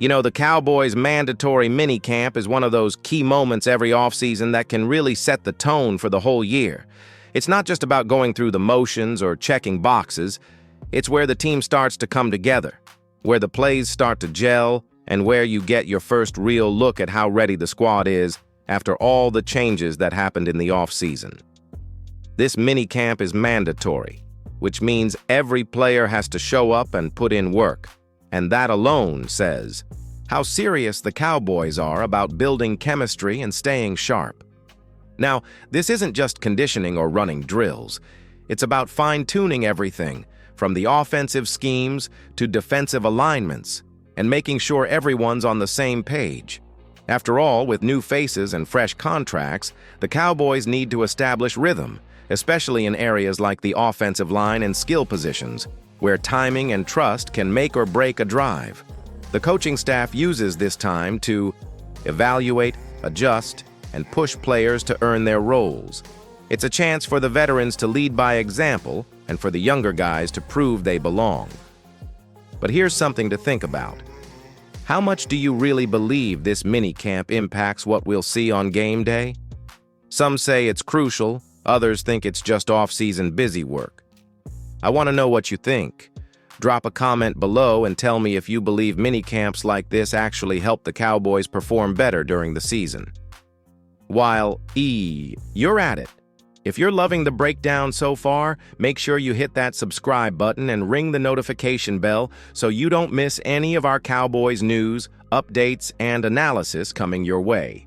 You know, the Cowboys' mandatory minicamp is one of those key moments every offseason that can really set the tone for the whole year. It's not just about going through the motions or checking boxes. It's where the team starts to come together, where the plays start to gel, and where you get your first real look at how ready the squad is after all the changes that happened in the offseason. This minicamp is mandatory, which means every player has to show up and put in work. And that alone says how serious the Cowboys are about building chemistry and staying sharp. Now, this isn't just conditioning or running drills. It's about fine-tuning everything, from the offensive schemes to defensive alignments, and making sure everyone's on the same page. After all, with new faces and fresh contracts, the Cowboys need to establish rhythm, especially in areas like the offensive line and skill positions, where timing and trust can make or break a drive. The coaching staff uses this time to evaluate, adjust, and push players to earn their roles. It's a chance for the veterans to lead by example and for the younger guys to prove they belong. But here's something to think about. How much do you really believe this minicamp impacts what we'll see on game day? Some say it's crucial, others think it's just off-season busy work. I want to know what you think. Drop a comment below and tell me if you believe minicamps like this actually help the Cowboys perform better during the season. While you're at it, if you're loving the breakdown so far, make sure you hit that subscribe button and ring the notification bell so you don't miss any of our Cowboys news, updates, and analysis coming your way.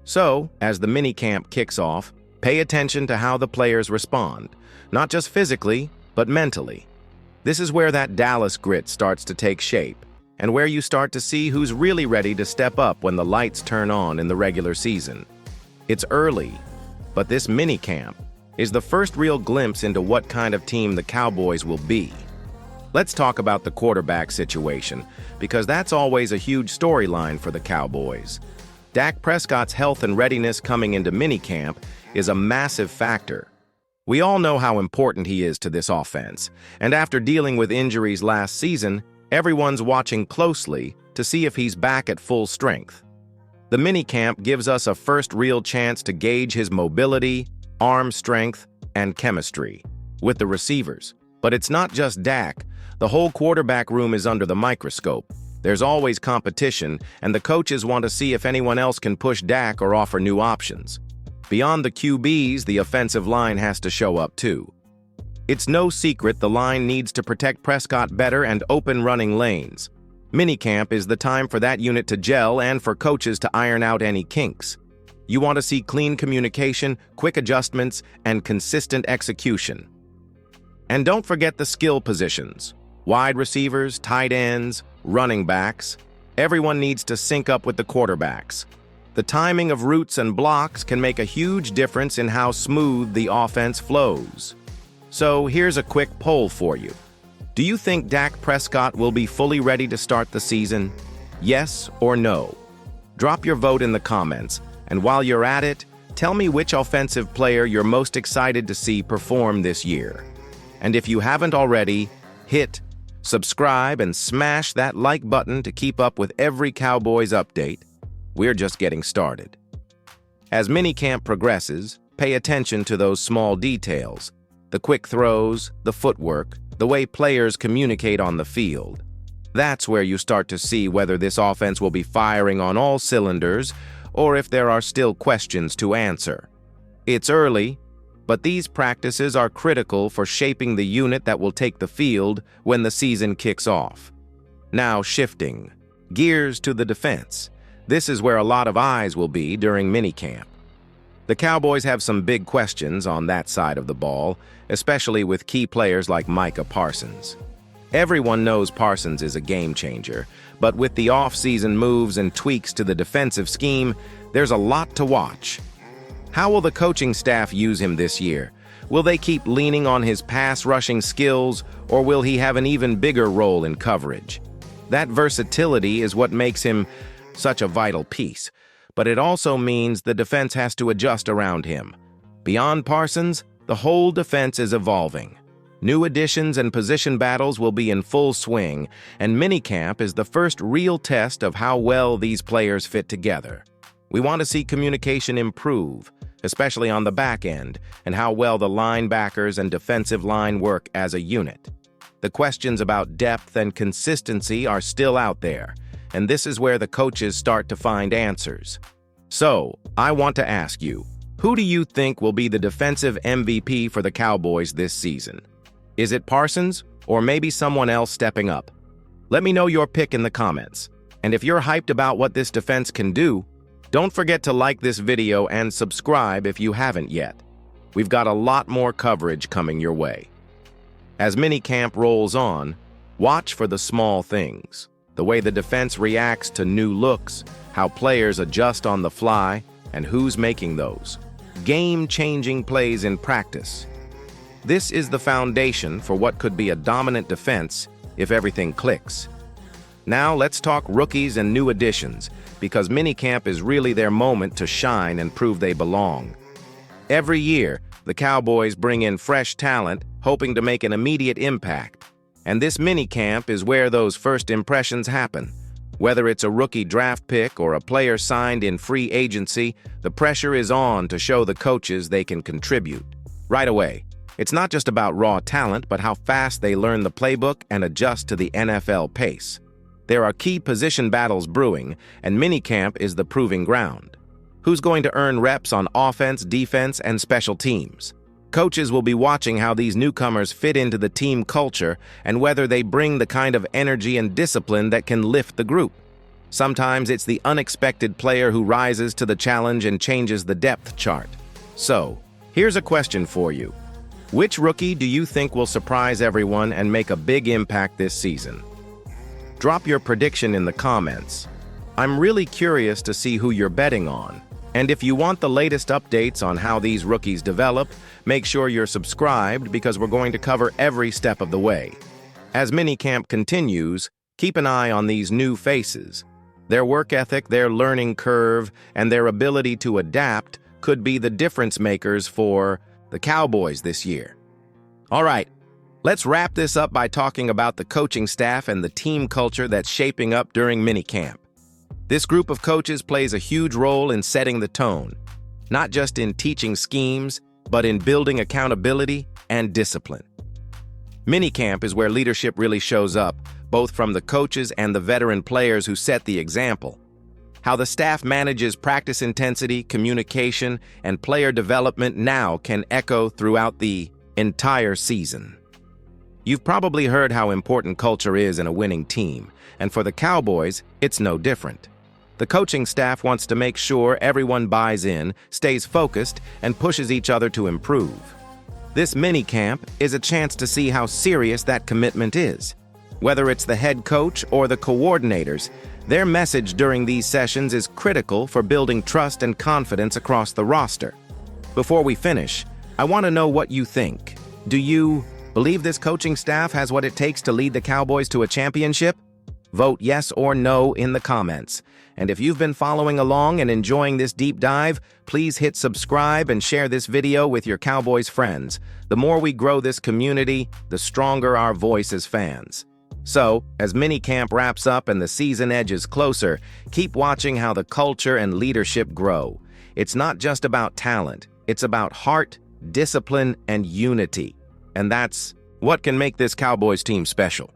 So, as the minicamp kicks off, pay attention to how the players respond, not just physically, but mentally. This is where that Dallas grit starts to take shape, and where you start to see who's really ready to step up when the lights turn on in the regular season. It's early, but this minicamp is the first real glimpse into what kind of team the Cowboys will be. Let's talk about the quarterback situation, because that's always a huge storyline for the Cowboys. Dak Prescott's health and readiness coming into minicamp is a massive factor. We all know how important he is to this offense, and after dealing with injuries last season, everyone's watching closely to see if he's back at full strength. The minicamp gives us a first real chance to gauge his mobility, arm strength, and chemistry with the receivers. But it's not just Dak. The whole quarterback room is under the microscope. There's always competition, and the coaches want to see if anyone else can push Dak or offer new options. Beyond the QBs, the offensive line has to show up too. It's no secret the line needs to protect Prescott better and open running lanes. Minicamp is the time for that unit to gel and for coaches to iron out any kinks. You want to see clean communication, quick adjustments, and consistent execution. And don't forget the skill positions. Wide receivers, tight ends, running backs. Everyone needs to sync up with the quarterbacks. The timing of routes and blocks can make a huge difference in how smooth the offense flows. So here's a quick poll for you. Do you think Dak Prescott will be fully ready to start the season? Yes or no? Drop your vote in the comments, and while you're at it, tell me which offensive player you're most excited to see perform this year. And if you haven't already, hit subscribe and smash that like button to keep up with every Cowboys update. We're just getting started. As minicamp progresses, pay attention to those small details, the quick throws, the footwork, the way players communicate on the field. That's where you start to see whether this offense will be firing on all cylinders or if there are still questions to answer. It's early, but these practices are critical for shaping the unit that will take the field when the season kicks off. Now shifting gears to the defense. This is where a lot of eyes will be during minicamp. The Cowboys have some big questions on that side of the ball, especially with key players like Micah Parsons. Everyone knows Parsons is a game changer, but with the off-season moves and tweaks to the defensive scheme, there's a lot to watch. How will the coaching staff use him this year? Will they keep leaning on his pass-rushing skills, or will he have an even bigger role in coverage? That versatility is what makes him such a vital piece, but it also means the defense has to adjust around him. Beyond Parsons, the whole defense is evolving. New additions and position battles will be in full swing, and minicamp is the first real test of how well these players fit together. We want to see communication improve, especially on the back end, and how well the linebackers and defensive line work as a unit. The questions about depth and consistency are still out there, and this is where the coaches start to find answers. So, I want to ask you, who do you think will be the defensive MVP for the Cowboys this season? Is it Parsons, or maybe someone else stepping up? Let me know your pick in the comments. And if you're hyped about what this defense can do, don't forget to like this video and subscribe if you haven't yet. We've got a lot more coverage coming your way. As minicamp rolls on, watch for the small things. The way the defense reacts to new looks, how players adjust on the fly, and who's making those game-changing plays in practice. This is the foundation for what could be a dominant defense if everything clicks. Now let's talk rookies and new additions, because minicamp is really their moment to shine and prove they belong. Every year, the Cowboys bring in fresh talent, hoping to make an immediate impact. And this minicamp is where those first impressions happen. Whether it's a rookie draft pick or a player signed in free agency, the pressure is on to show the coaches they can contribute. Right away, it's not just about raw talent, but how fast they learn the playbook and adjust to the NFL pace. There are key position battles brewing, and minicamp is the proving ground. Who's going to earn reps on offense, defense, and special teams? Coaches will be watching how these newcomers fit into the team culture and whether they bring the kind of energy and discipline that can lift the group. Sometimes it's the unexpected player who rises to the challenge and changes the depth chart. So, here's a question for you. Which rookie do you think will surprise everyone and make a big impact this season? Drop your prediction in the comments. I'm really curious to see who you're betting on. And if you want the latest updates on how these rookies develop, make sure you're subscribed because we're going to cover every step of the way. As minicamp continues, keep an eye on these new faces. Their work ethic, their learning curve, and their ability to adapt could be the difference makers for the Cowboys this year. All right, let's wrap this up by talking about the coaching staff and the team culture that's shaping up during minicamp. This group of coaches plays a huge role in setting the tone, not just in teaching schemes, but in building accountability and discipline. Minicamp is where leadership really shows up, both from the coaches and the veteran players who set the example. How the staff manages practice intensity, communication, and player development now can echo throughout the entire season. You've probably heard how important culture is in a winning team, and for the Cowboys, it's no different. The coaching staff wants to make sure everyone buys in, stays focused, and pushes each other to improve. This minicamp is a chance to see how serious that commitment is. Whether it's the head coach or the coordinators, their message during these sessions is critical for building trust and confidence across the roster. Before we finish, I want to know what you think. Do you believe this coaching staff has what it takes to lead the Cowboys to a championship? Vote yes or no in the comments. And if you've been following along and enjoying this deep dive, please hit subscribe and share this video with your Cowboys friends. The more we grow this community, the stronger our voice as fans. So, as minicamp wraps up and the season edges closer, keep watching how the culture and leadership grow. It's not just about talent, it's about heart, discipline, and unity. And that's what can make this Cowboys team special.